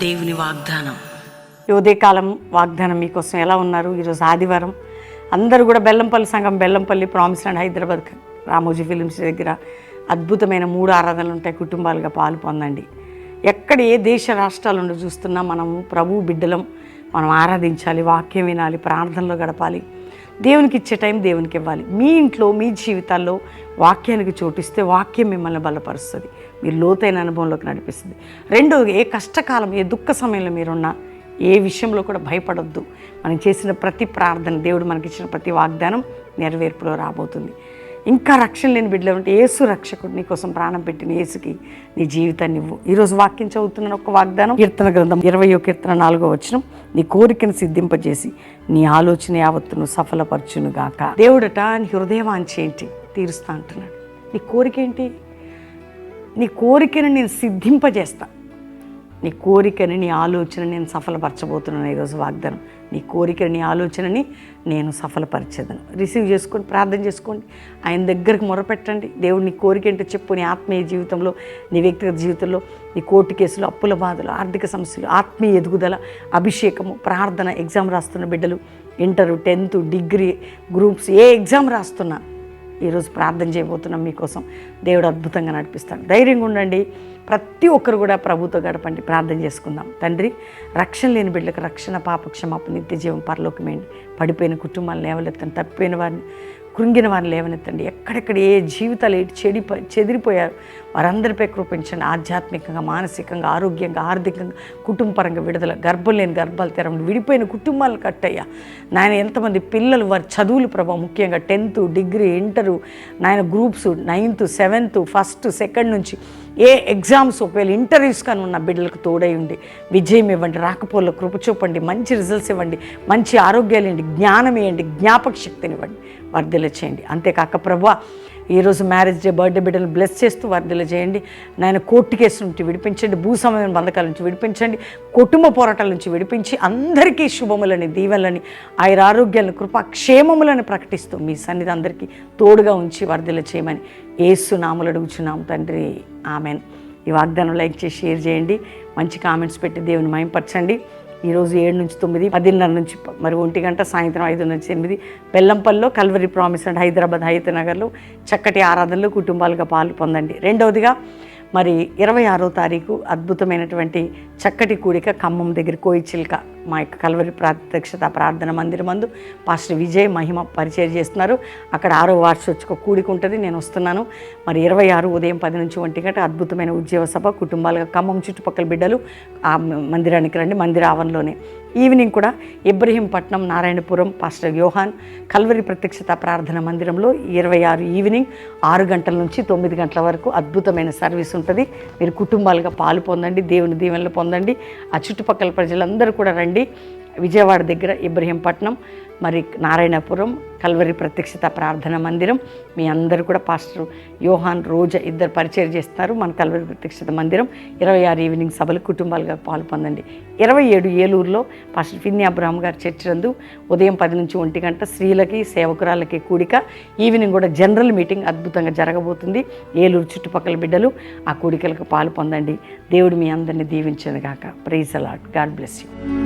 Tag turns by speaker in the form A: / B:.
A: దేవుని వాగ్దానం.
B: ఈ ఉదయకాలం వాగ్దానం మీకోసం. ఎలా ఉన్నారు? ఈరోజు ఆదివారం. అందరూ కూడా బెల్లంపల్లి సంఘం, Bellampalli promise land, Hyderabad Ramoji films దగ్గర అద్భుతమైన 3 ఆరాధనలు ఉంటాయి. కుటుంబాలుగా పాలు పొందండి. ఎక్కడ ఏ దేశ రాష్ట్రాల నుండి చూస్తున్నా మనము ప్రభు బిడ్డలం. మనం ఆరాధించాలి, వాక్యం వినాలి, ప్రార్థనలో గడపాలి. దేవునికి ఇచ్చే టైం దేవునికి ఇవ్వాలి. మీ ఇంట్లో మీ జీవితాల్లో వాక్యానికి చోటిస్తే వాక్యం మిమ్మల్ని బలపరుస్తుంది, మీరు లోతైన అనుభవంలోకి నడిపిస్తుంది. రెండోది, ఏ కష్టకాలం, ఏ దుఃఖ సమయంలో మీరున్నా ఏ విషయంలో కూడా భయపడొద్దు. మనం చేసిన ప్రతి ప్రార్థన, దేవుడు మనకిచ్చిన ప్రతి వాగ్దానం నెరవేర్పులో రాబోతుంది. ఇంకా రక్షణ లేని బిడ్డలు ఉంటే యేసు రక్షకుడు నీకోసం ప్రాణం పెట్టిన యేసుకి నీ జీవితాన్ని ఇవ్వు. ఈరోజు వాక్యం చదువుతున్న ఒక వాగ్దానం, కీర్తన గ్రంథం 20వ కీర్తన 4వ వచనం. నీ కోరికను సిద్ధింపజేసి నీ ఆలోచన యావత్తును సఫలపరచునుగాక. దేవుడట నీ హృదయవాంఛ ఏంటి తీరుస్తా అంటున్నాడు. నీ కోరిక ఏంటి? నీ కోరికను నేను సిద్ధింపజేస్తా. నీ కోరికని, నీ ఆలోచన నేను సఫలపరచబోతున్నాను. ఈరోజు వాగ్దానం, నీ కోరికని, నీ ఆలోచనని నేను సఫలపరిచేదను. రిసీవ్ చేసుకోండి, ప్రార్థన చేసుకోండి, ఆయన దగ్గరకు మొరపెట్టండి. దేవుడు నీ కోరిక ఏంటో చెప్పు. నీ ఆత్మీయ జీవితంలో, నీ వ్యక్తిగత జీవితంలో, నీ కోర్టు కేసులు, అప్పుల బాధలు, ఆర్థిక సమస్యలు, ఆత్మీయ ఎదుగుదల, అభిషేకము, ప్రార్థన, ఎగ్జామ్ రాస్తున్న బిడ్డలు, ఇంటర్, 10th, డిగ్రీ, గ్రూప్స్, ఏ ఎగ్జామ్ రాస్తున్నా ఈరోజు ప్రార్థన చేయబోతున్నాం మీకోసం. దేవుడు అద్భుతంగా నడిపిస్తాడు. ధైర్యంగా ఉండండి. ప్రతి ఒక్కరు కూడా ప్రభుతో గడపండి. ప్రార్థన చేసుకుందాం. తండ్రి, రక్షణ లేని బిడ్డలకు రక్షణ, పాప క్షమాపణ, నిత్య జీవం, పరలోకమేండి. పడిపోయిన కుటుంబాలను లేవనెత్తండి, తప్పిపోయిన వారిని, కృంగిన వారిని లేవనెత్తండి. ఎక్కడెక్కడ ఏ జీవితాలు చెదిరిపోయారు వారందరిపై కృపించండి. ఆధ్యాత్మికంగా, మానసికంగా, ఆరోగ్యంగా, ఆర్థికంగా, కుటుంబపరంగా విడుదల, గర్భం లేని గర్భాలు తెరవండి. విడిపోయిన కుటుంబాలను కట్టయ్యా నాయన. ఎంతమంది పిల్లలు వారి చదువులు ప్రభావం, ముఖ్యంగా 10th, డిగ్రీ, ఇంటరు, నాయన groups, 9th, 7th, 1st, 2nd నుంచి ఏ ఎగ్జామ్స్, ఒకవేళ ఇంటర్వ్యూస్ కానీ ఉన్న బిడ్డలకు తోడై ఉండి విజయం ఇవ్వండి. రాకపోలో కృప చూపండి. మంచి రిజల్ట్స్ ఇవ్వండి. మంచి ఆరోగ్యాలు ఇవ్వండి. జ్ఞానం ఇవ్వండి. జ్ఞాపక శక్తిని ఇవ్వండి. వర్ధిల్ల చేయండి. అంతేకాక ప్రభువా, ఈరోజు మ్యారేజ్ డే, బర్త్డే బిడ్డలను బ్లెస్ చేస్తూ వర్ధిల్ల చేయండి. నాయన కోర్టు కేసు నుంచి విడిపించండి. భూసమయం బంధకాల నుంచి విడిపించండి. కుటుంబ పోరాటాల నుంచి విడిపించి అందరికీ శుభములని, దీవెనలని, ఆయన ఆరోగ్యాలను, కృపా క్షేమములను ప్రకటిస్తూ మీ సన్నిధి అందరికీ తోడుగా ఉంచి వర్ధిల్ల చేయమని యేసు నామములో అడుగుచున్నాం తండ్రి. ఆమెన్. ఈ వాగ్దానం లైక్ చేసి షేర్ చేయండి. మంచి కామెంట్స్ పెట్టి దేవుని మహిమపరచండి. ఈరోజు 7 నుంచి 9, 10:30 నుంచి మరి 1 గంట, సాయంత్రం 5 నుంచి 8 బెల్లంపల్లిలో కల్వరి ప్రామిస్ అండ్ హైదరాబాద్ హైతనగర్లో చక్కటి ఆరాధనలో కుటుంబాలుగా పాలు పొందండి. రెండవదిగా మరి 26వ తారీఖు అద్భుతమైనటువంటి చక్కటి కూడిక ఖమ్మం దగ్గర కోయిచిల్క మా యొక్క కల్వరి ప్రత్యక్షత ప్రార్థన మందిరమందు పాస్టర్ విజయ్ మహిమ పరిచయం చేస్తున్నారు. అక్కడ 6వ వార్షికోత్సవ కూడిక ఉంటుంది. నేను వస్తున్నాను. మరి 26 ఉదయం 10 నుంచి 1 గంట అద్భుతమైన ఉద్యోగ సభ. కుటుంబాలుగా ఖమ్మం చుట్టుపక్కల బిడ్డలు ఆ మందిరానికి రండి. మందిర ఆవరణలోనే ఈవినింగ్ కూడా ఇబ్రహీంపట్నం, నారాయణపురం పాస్టర్ యోహాన్ కల్వరి ప్రత్యక్షత ప్రార్థన మందిరంలో 26 ఈవినింగ్ 6 గంటల నుంచి 9 గంటల వరకు అద్భుతమైన సర్వీస్ ఉంటుంది. మీరు కుటుంబాలుగా పాలు పొందండి. దేవుని దీవెనలు పొందండి. ఆ చుట్టుపక్కల ప్రజలందరూ కూడా రండి. విజయవాడ దగ్గర ఇబ్రహీంపట్నం, మరి నారాయణపురం కల్వరి ప్రత్యక్షత ప్రార్థన మందిరం. మీ అందరూ కూడా పాస్టర్ యోహాన్, రోజా ఇద్దరు పరిచయం చేస్తున్నారు. మన కల్వరి ప్రత్యక్షత మందిరం 26 ఈవినింగ్ సభలు కుటుంబాలుగా పాలు పొందండి. 27 ఏలూరులో పాస్టర్ ఫిన్ని అబ్రహాం గారి చర్చ్ నందు ఉదయం 10 నుంచి 1 గంట స్త్రీలకి, సేవకురాలకి కూడిక. ఈవినింగ్ కూడా జనరల్ మీటింగ్ అద్భుతంగా జరగబోతుంది. ఏలూరు చుట్టుపక్కల బిడ్డలు ఆ కూడికలకు పాలు పొందండి. దేవుడు మీ అందరినీ దీవించను గాక. Praise the Lord. God bless you.